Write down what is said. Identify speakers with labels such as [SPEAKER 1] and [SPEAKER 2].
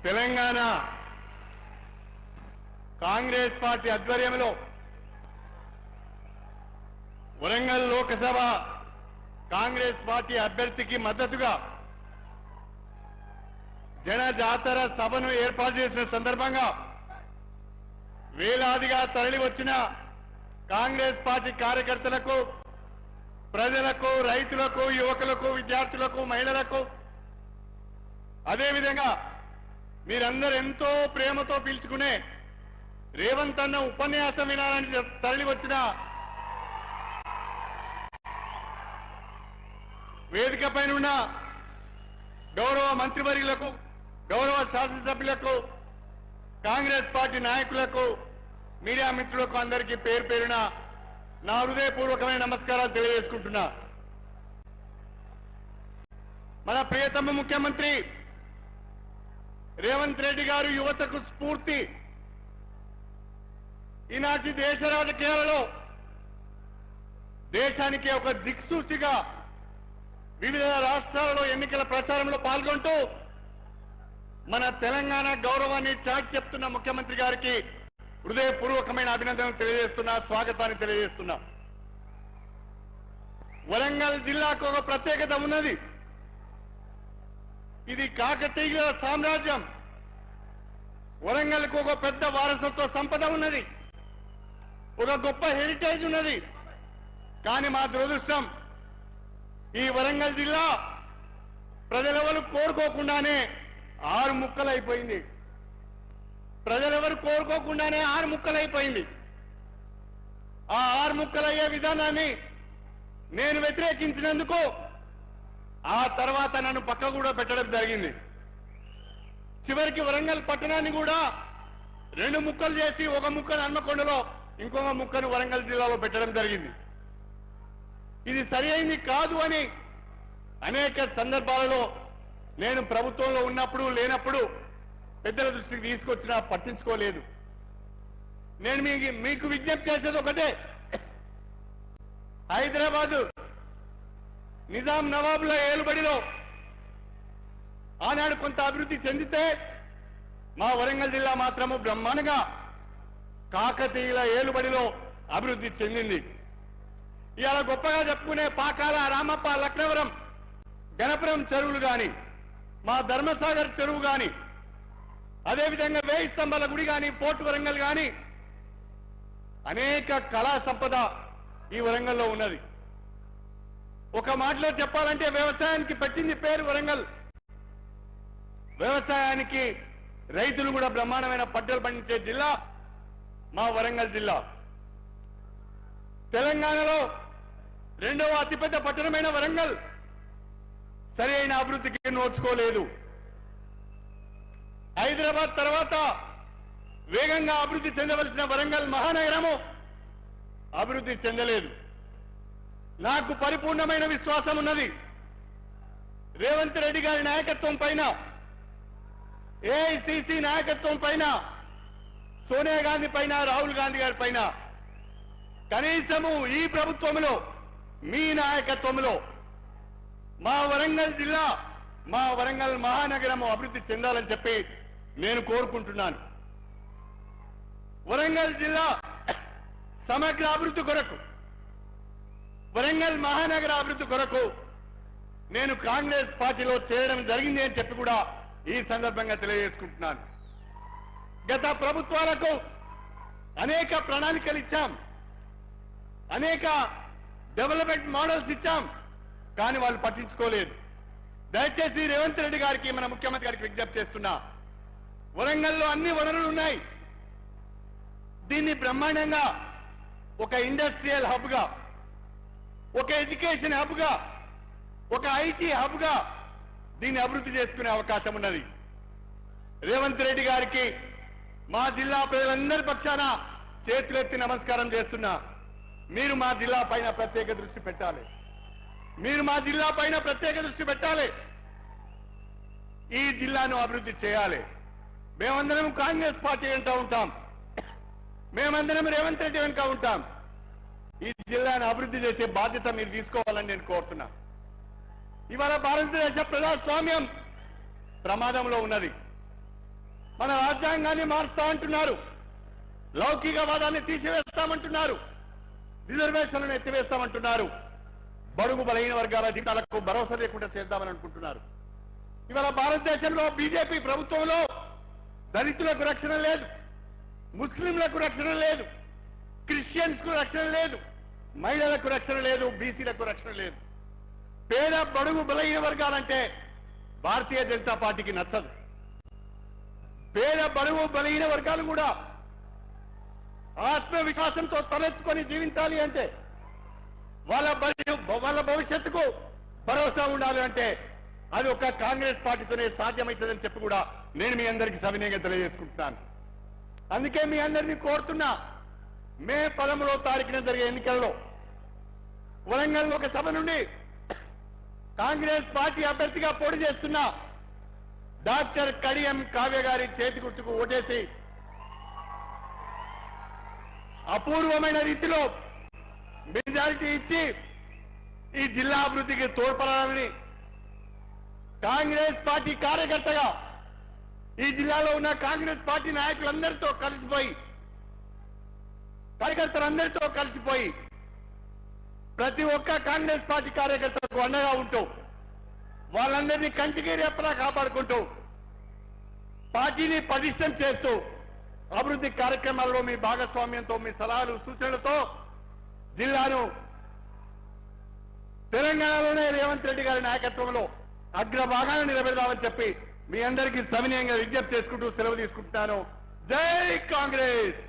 [SPEAKER 1] Telangana Congress party ఆధ్వర్యంలో Warangal Lok Sabha Congress party అభ్యర్థికి మద్దతుగా జనజాతర సభను ఏర్పాటు చేసిన సందర్భంగా వేలాదిగా తరలి వచ్చిన కాంగ్రెస్ పార్టీ కార్యకర్తలకు, ప్రజలకు, రైతులకు, యువకులకు, విద్యార్థులకు, మహిళలకు, అదేవిధంగా మీరందరూ ఎంతో ప్రేమతో పిలుచుకునే రేవంత్ అన్న ఉపన్యాసం వినాలని తరలి వచ్చిన వేదిక పైన ఉన్న గౌరవ మంత్రివర్యులకు, గౌరవ శాసనసభ్యులకు, కాంగ్రెస్ పార్టీ నాయకులకు, మీడియా మిత్రులకు అందరికీ పేరు పేరున నా హృదయపూర్వకమైన నమస్కారాలు తెలియజేసుకుంటున్నా. మన ప్రియతమ ముఖ్యమంత్రి రేవంత్ రెడ్డి గారు యువతకు స్ఫూర్తి. ఈనాటి దేశ రాజకీయాలలో దేశానికి ఒక దిక్సూచిగా వివిధ రాష్ట్రాలలో ఎన్నికల ప్రచారంలో పాల్గొంటూ మన తెలంగాణ గౌరవాన్ని చాటి చెప్తున్న ముఖ్యమంత్రి గారికి హృదయపూర్వకమైన అభినందనలు తెలియజేస్తున్నా, స్వాగతాన్ని తెలియజేస్తున్నా. వరంగల్ జిల్లాకు ఒక ప్రత్యేకత ఉన్నది. ఇది కాకతీయుల సామ్రాజ్యం. వరంగల్కు ఒక పెద్ద వారసత్వ సంపద ఉన్నది, ఒక గొప్ప హెరిటేజ్ ఉన్నది. కానీ మా దురదృష్టం, ఈ వరంగల్ జిల్లా ప్రజలెవరు కోరుకోకుండానే 6 ముక్కలైపోయింది. ప్రజలెవరు కోరుకోకుండానే 6 ముక్కలైపోయింది. ఆ 6 ముక్కలయ్యే విధానాన్ని నేను వ్యతిరేకించినందుకు ఆ తర్వాత నన్ను పక్క కూడా పెట్టడం జరిగింది. చివరికి వరంగల్ పట్టణాన్ని కూడా 2 ముక్కలు చేసి ఒక ముక్కను హన్మకొండలో, ఇంకొక ముక్కను వరంగల్ జిల్లాలో పెట్టడం జరిగింది. ఇది సరి అయింది కాదు అని అనేక సందర్భాలలో నేను ప్రభుత్వంలో ఉన్నప్పుడు లేనప్పుడు పెద్దల దృష్టికి తీసుకొచ్చినా పట్టించుకోలేదు. నేను మీకు విజ్ఞప్తి చేసేది ఒకటే, హైదరాబాదు నిజాం నవాబుల ఏలుబడిలో ఆనాడు కొంత అభివృద్ధి చెందితే మా వరంగల్ జిల్లా మాత్రము బ్రహ్మాండంగా కాకతీయుల ఏలుబడిలో అభివృద్ధి చెందింది. ఇవాళ గొప్పగా చెప్పుకునే పాకాల, రామప్ప, లక్నవరం, గణపురం చెరువులు కానీ, మా ధర్మసాగర్ చెరువు కానీ, అదేవిధంగా 1000 స్తంభాల గుడి కానీ, ఫోర్ట్ వరంగల్ కానీ, అనేక కళా సంపద ఈ వరంగల్లో ఉన్నది. ఒక మాటలో చెప్పాలంటే వ్యవసాయానికి పెట్టింది పేరు వరంగల్. వ్యవసాయానికి రైతులు కూడా బ్రహ్మాండమైన పంటలు పండించే జిల్లా మా వరంగల్ జిల్లా. తెలంగాణలో 2వ అతిపెద్ద పట్టణమైన వరంగల్ సరి అయిన అభివృద్ధికి నోచుకోలేదు. హైదరాబాద్ తర్వాత వేగంగా అభివృద్ధి చెందవలసిన వరంగల్ మహానగరము అభివృద్ధి చెందలేదు. నాకు పరిపూర్ణమైన విశ్వాసం ఉన్నది. రేవంత్ రెడ్డి గారి నాయకత్వం పైన, ఏఐసిసి నాయకత్వం పైన, సోనియా గాంధీ పైన, రాహుల్ గాంధీ గారి పైన, కనీసము ఈ ప్రభుత్వంలో మీ నాయకత్వంలో మా వరంగల్ జిల్లా, మా వరంగల్ మహానగరము అభివృద్ధి చెందాలని చెప్పి నేను కోరుకుంటున్నాను. వరంగల్ జిల్లా సమగ్ర అభివృద్ధి కొరకు, వరంగల్ మహానగర అభివృద్ధి కొరకు నేను కాంగ్రెస్ పార్టీలో చేరడం జరిగింది అని చెప్పి కూడా ఈ సందర్భంగా తెలియజేసుకుంటున్నాను. గత ప్రభుత్వాలకు అనేక ప్రణాళికలు ఇచ్చాం, అనేక డెవలప్మెంట్ మోడల్స్ ఇచ్చాం, కానీ వాళ్ళు పట్టించుకోలేదు. దయచేసి రేవంత్ రెడ్డి గారికి, మన ముఖ్యమంత్రి గారికి విజ్ఞప్తి చేస్తున్నా, వరంగల్లో అన్ని వనరులు ఉన్నాయి. దీన్ని బ్రహ్మాండంగా ఒక ఇండస్ట్రియల్ హబ్గా, ఒక ఎడ్యుకేషన్ హబ్గా, ఒక ఐటీ హబ్గా దీన్ని అభివృద్ధి చేసుకునే అవకాశం ఉన్నది. రేవంత్ రెడ్డి గారికి మా జిల్లా ప్రజలందరి పక్షాన చేతులెత్తి నమస్కారం చేస్తున్నా. మీరు మా జిల్లా పైన ప్రత్యేక దృష్టి పెట్టాలి. మీరు మా జిల్లా పైన ప్రత్యేక దృష్టి పెట్టాలి. ఈ జిల్లాను అభివృద్ధి చేయాలి. మేమందరం కాంగ్రెస్ పార్టీ వెంట ఉంటాం, మేమందరం రేవంత్ రెడ్డి వెనుక ఉంటాం. ఈ జిల్లాను అభివృద్ధి చేసే బాధ్యత మీరు తీసుకోవాలని నేను కోరుతున్నా. ఇవాళ భారతదేశ ప్రజాస్వామ్యం ప్రమాదంలో ఉన్నది. మన రాజ్యాంగాన్ని మారుస్తా అంటున్నారు, లౌకికవాదాన్ని తీసివేస్తామంటున్నారు, రిజర్వేషన్లను ఎత్తివేస్తామంటున్నారు, బడుగు బలహీన వర్గాల జీవితాలకు భరోసా లేకుండా చేద్దామని అనుకుంటున్నారు. ఇవాళ భారతదేశంలో బీజేపీ ప్రభుత్వంలో దళితులకు రక్షణ లేదు, ముస్లింలకు రక్షణ లేదు, క్రిస్టియన్స్ కు రక్షణ లేదు, మహిళలకు రక్షణ లేదు, బీసీలకు రక్షణ లేదు. పేద బడుగు బలహీన వర్గాలంటే భారతీయ జనతా పార్టీకి నచ్చదు. పేద బడుగు బలహీన వర్గాలు కూడా ఆత్మవిశ్వాసంతో తలెత్తుకొని జీవించాలి అంటే, వాళ్ళ భవిష్యత్తుకు భరోసా ఉండాలి అంటే అది ఒక కాంగ్రెస్ పార్టీతోనే సాధ్యమవుతుందని చెప్పి కూడా నేను మీ అందరికీ సవినయంగా తెలియజేసుకుంటున్నాను. అందుకే మీ అందరినీ కోరుతున్నా, మే 13వ తారీఖున జరిగే ఎన్నికల్లో వరంగల్ ఒక సభ నుండి కాంగ్రెస్ పార్టీ అభ్యర్థిగా పోటీ చేస్తున్న డాక్టర్ కడియం కావ్య గారి చేతి గుర్తుకు ఓటేసి అపూర్వమైన రీతిలో మెజారిటీ ఇచ్చి ఈ జిల్లా అభివృద్ధికి తోడ్పడాలని కాంగ్రెస్ పార్టీ కార్యకర్తగా ఈ జిల్లాలో ఉన్న కాంగ్రెస్ పార్టీ నాయకులందరితో కలిసిపోయి, కార్యకర్తలందరితో కలిసిపోయి ప్రతి ఒక్క కాంగ్రెస్ పార్టీ కార్యకర్తలకు అండగా ఉంటూ వాళ్ళందరినీ కంటికి రెప్పలా కాపాడుకుంటూ పార్టీని పటిష్టం చేస్తూ అభివృద్ధి కార్యక్రమాల్లో మీ భాగస్వామ్యంతో, మీ సలహాలు సూచనలతో జిల్లాను తెలంగాణలోనే రేవంత్ రెడ్డి గారి నాయకత్వంలో అగ్రభాగాన్ని నిలబెడదామని చెప్పి మీ అందరికీ సవినయంగా విజ్ఞప్తి చేసుకుంటూ సెలవు తీసుకుంటున్నాను. జై కాంగ్రెస్.